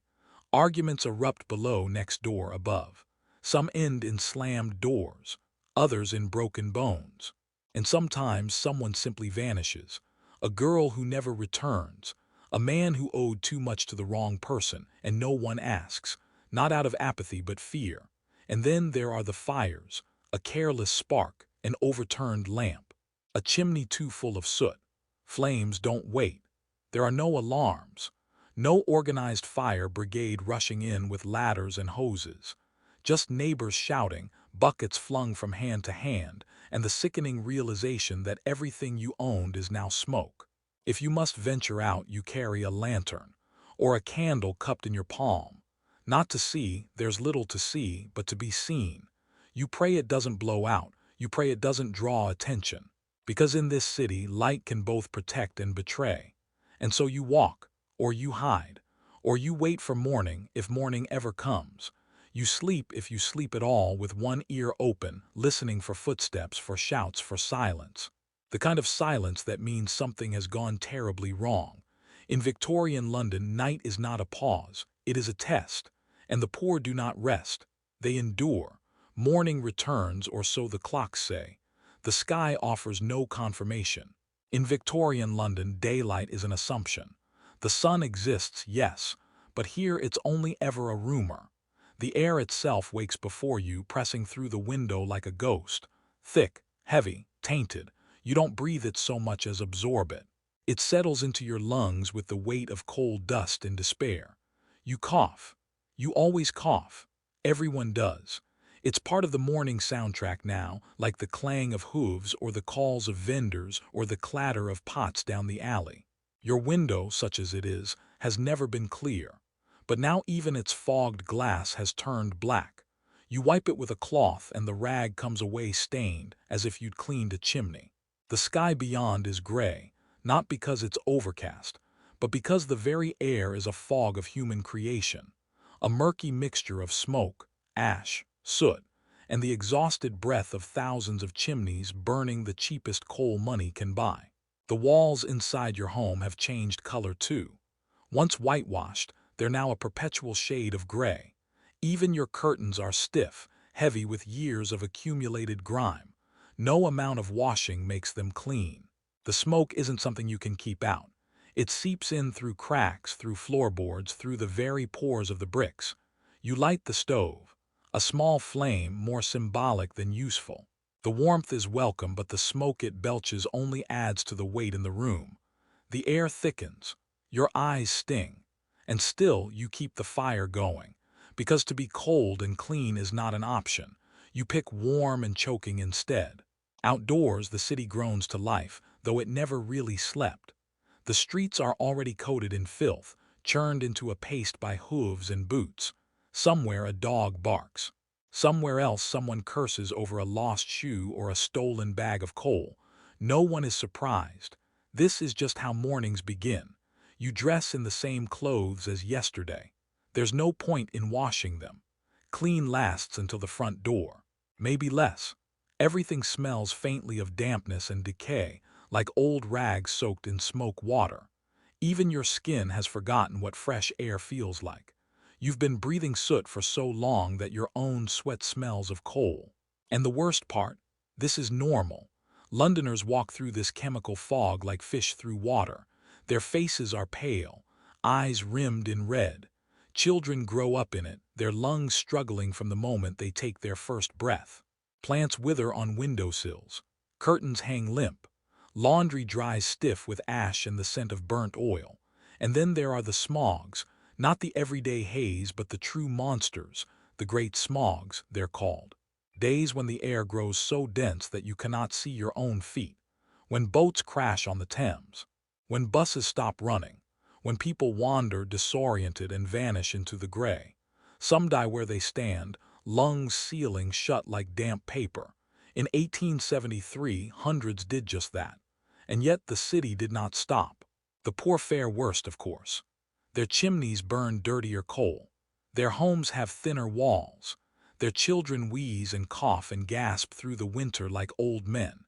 Arguments erupt below, next door, above. Some end in slammed doors, others in broken bones. And sometimes someone simply vanishes. A girl who never returns. A man who owed too much to the wrong person, and no one asks, not out of apathy but fear. And then there are the fires, a careless spark, an overturned lamp, a chimney too full of soot. Flames don't wait. There are no alarms. No organized fire brigade rushing in with ladders and hoses. Just neighbors shouting, buckets flung from hand to hand, and the sickening realization that everything you owned is now smoke. If you must venture out, you carry a lantern, or a candle cupped in your palm. Not to see, there's little to see, but to be seen. You pray it doesn't blow out, you pray it doesn't draw attention. Because in this city, light can both protect and betray. And so you walk, or you hide, or you wait for morning if morning ever comes. You sleep if you sleep at all, with one ear open, listening for footsteps, for shouts, for silence. The kind of silence that means something has gone terribly wrong. In Victorian London, night is not a pause, it is a test. And the poor do not rest. They endure. Morning returns, or so the clocks say. The sky offers no confirmation. In Victorian London, daylight is an assumption. The sun exists, yes, but here it's only ever a rumor. The air itself wakes before you, pressing through the window like a ghost. Thick, heavy, tainted. You don't breathe it so much as absorb it. It settles into your lungs with the weight of coal dust in despair. You cough. You always cough. Everyone does. It's part of the morning soundtrack now, like the clang of hooves or the calls of vendors or the clatter of pots down the alley. Your window, such as it is, has never been clear. But now even its fogged glass has turned black. You wipe it with a cloth and the rag comes away stained, as if you'd cleaned a chimney. The sky beyond is gray, not because it's overcast, but because the very air is a fog of human creation. A murky mixture of smoke, ash, soot, and the exhausted breath of thousands of chimneys burning the cheapest coal money can buy. The walls inside your home have changed color too. Once whitewashed, they're now a perpetual shade of gray. Even your curtains are stiff, heavy with years of accumulated grime. No amount of washing makes them clean. The smoke isn't something you can keep out. It seeps in through cracks, through floorboards, through the very pores of the bricks. You light the stove. A small flame, more symbolic than useful. The warmth is welcome, but the smoke it belches only adds to the weight in the room. The air thickens. Your eyes sting. And still you keep the fire going. Because to be cold and clean is not an option. You pick warm and choking instead. Outdoors, the city groans to life, though it never really slept. The streets are already coated in filth, churned into a paste by hooves and boots. Somewhere a dog barks. Somewhere else someone curses over a lost shoe or a stolen bag of coal. No one is surprised. This is just how mornings begin. You dress in the same clothes as yesterday. There's no point in washing them. Clean lasts until the front door. Maybe less. Everything smells faintly of dampness and decay, like old rags soaked in smoke water. Even your skin has forgotten what fresh air feels like. You've been breathing soot for so long that your own sweat smells of coal. And the worst part, this is normal. Londoners walk through this chemical fog like fish through water. Their faces are pale, eyes rimmed in red. Children grow up in it, their lungs struggling from the moment they take their first breath. Plants wither on windowsills. Curtains hang limp. Laundry dries stiff with ash and the scent of burnt oil. And then there are the smogs, not the everyday haze but the true monsters, the great smogs, they're called. Days when the air grows so dense that you cannot see your own feet. When boats crash on the Thames. When buses stop running. When people wander disoriented and vanish into the gray. Some die where they stand, lungs sealing shut like damp paper. In 1873, hundreds did just that. And yet the city did not stop. The poor fare worst, of course. Their chimneys burn dirtier coal. Their homes have thinner walls. Their children wheeze and cough and gasp through the winter like old men.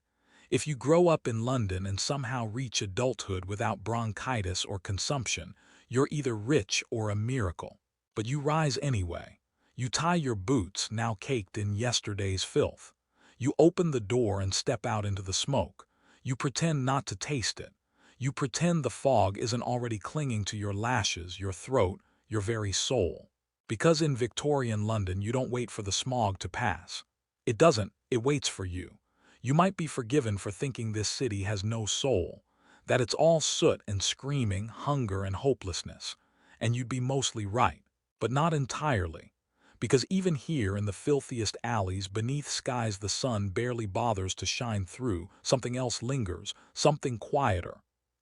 If you grow up in London and somehow reach adulthood without bronchitis or consumption, you're either rich or a miracle. But you rise anyway. You tie your boots, now caked in yesterday's filth. You open the door and step out into the smoke. You pretend not to taste it. You pretend the fog isn't already clinging to your lashes, your throat, your very soul. Because in Victorian London you don't wait for the smog to pass. It doesn't, it waits for you. You might be forgiven for thinking this city has no soul, that it's all soot and screaming, hunger and hopelessness. And you'd be mostly right, but not entirely. Because even here in the filthiest alleys beneath skies the sun barely bothers to shine through, something else lingers, something quieter.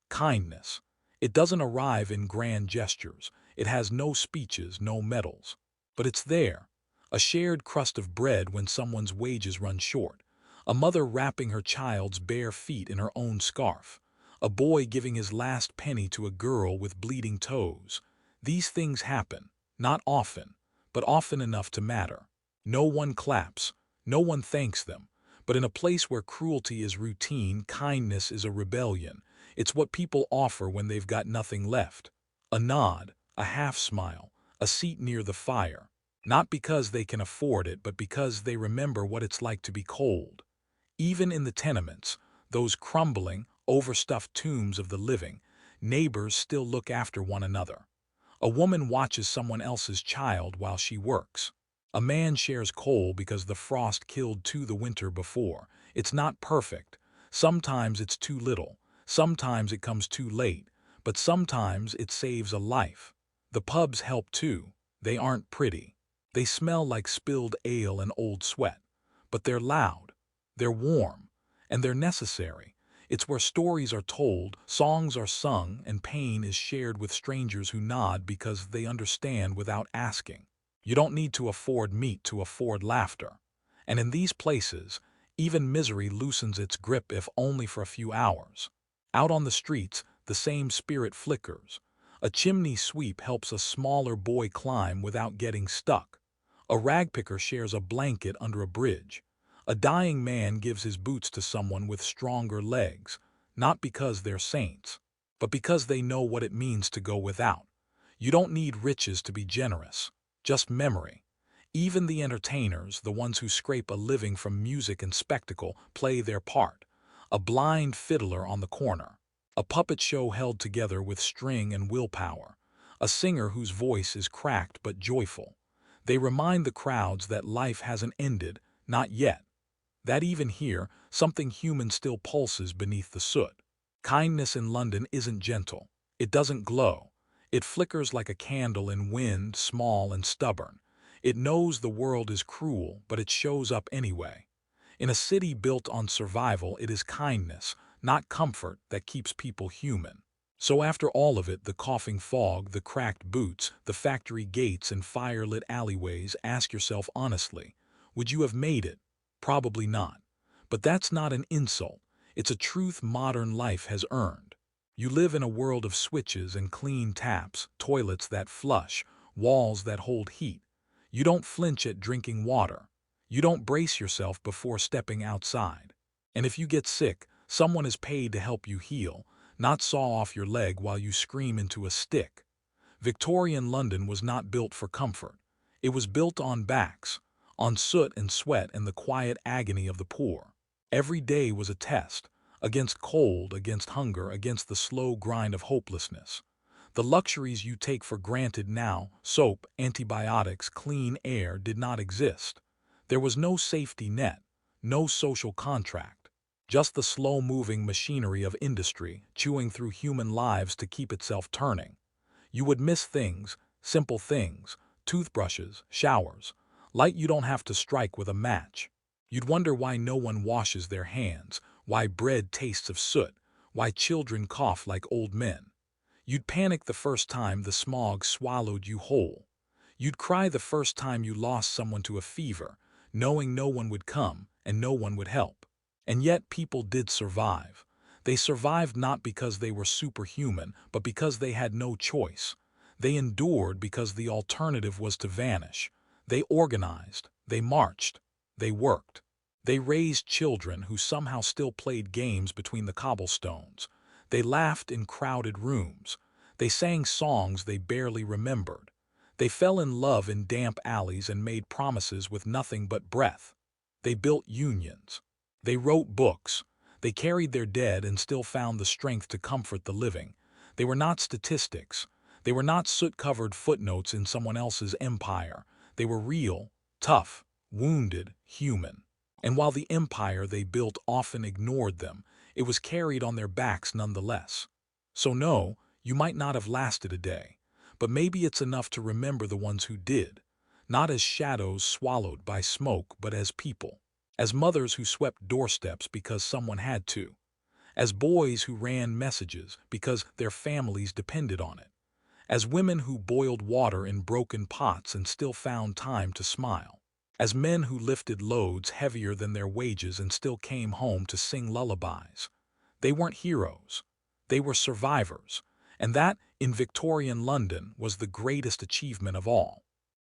Kindness. It doesn't arrive in grand gestures. It has no speeches, no medals. But it's there. A shared crust of bread when someone's wages run short. A mother wrapping her child's bare feet in her own scarf. A boy giving his last penny to a girl with bleeding toes. These things happen, not often, but often enough to matter. No one claps, no one thanks them. But in a place where cruelty is routine, kindness is a rebellion. It's what people offer when they've got nothing left. A nod, a half-smile, a seat near the fire. Not because they can afford it, but because they remember what it's like to be cold. Even in the tenements, those crumbling, overstuffed tombs of the living, neighbors still look after one another. A woman watches someone else's child while she works. A man shares coal because the frost killed two the winter before. It's not perfect. Sometimes it's too little. Sometimes it comes too late. But sometimes it saves a life. The pubs help too. They aren't pretty. They smell like spilled ale and old sweat. But they're loud. They're warm. And they're necessary. It's where stories are told, songs are sung, and pain is shared with strangers who nod because they understand without asking. You don't need to afford meat to afford laughter. And in these places, even misery loosens its grip if only for a few hours. Out on the streets, the same spirit flickers. A chimney sweep helps a smaller boy climb without getting stuck. A ragpicker shares a blanket under a bridge. A dying man gives his boots to someone with stronger legs, not because they're saints, but because they know what it means to go without. You don't need riches to be generous, just memory. Even the entertainers, the ones who scrape a living from music and spectacle, play their part. A blind fiddler on the corner. A puppet show held together with string and willpower. A singer whose voice is cracked but joyful. They remind the crowds that life hasn't ended, not yet. That even here, something human still pulses beneath the soot. Kindness in London isn't gentle. It doesn't glow. It flickers like a candle in wind, small and stubborn. It knows the world is cruel, but it shows up anyway. In a city built on survival, it is kindness, not comfort, that keeps people human. So after all of it, the coughing fog, the cracked boots, the factory gates and fire-lit alleyways, ask yourself honestly, would you have made it? Probably not. But that's not an insult. It's a truth modern life has earned. You live in a world of switches and clean taps, toilets that flush, walls that hold heat. You don't flinch at drinking water. You don't brace yourself before stepping outside. And if you get sick, someone is paid to help you heal, not saw off your leg while you scream into a stick. Victorian London was not built for comfort. It was built on backs, on soot and sweat and the quiet agony of the poor. Every day was a test, against cold, against hunger, against the slow grind of hopelessness. The luxuries you take for granted now, soap, antibiotics, clean air, did not exist. There was no safety net, no social contract, just the slow-moving machinery of industry chewing through human lives to keep itself turning. You would miss things, simple things, toothbrushes, showers, light you don't have to strike with a match. You'd wonder why no one washes their hands, why bread tastes of soot, why children cough like old men. You'd panic the first time the smog swallowed you whole. You'd cry the first time you lost someone to a fever, knowing no one would come and no one would help. And yet people did survive. They survived not because they were superhuman, but because they had no choice. They endured because the alternative was to vanish. They organized, they marched, they worked. They raised children who somehow still played games between the cobblestones. They laughed in crowded rooms. They sang songs they barely remembered. They fell in love in damp alleys and made promises with nothing but breath. They built unions. They wrote books. They carried their dead and still found the strength to comfort the living. They were not statistics. They were not soot-covered footnotes in someone else's empire. They were real, tough, wounded, human. And while the empire they built often ignored them, it was carried on their backs nonetheless. So no, you might not have lasted a day, but maybe it's enough to remember the ones who did, not as shadows swallowed by smoke, but as people, as mothers who swept doorsteps because someone had to, as boys who ran messages because their families depended on it, as women who boiled water in broken pots and still found time to smile, as men who lifted loads heavier than their wages and still came home to sing lullabies. They weren't heroes. They were survivors, and that, in Victorian London, was the greatest achievement of all.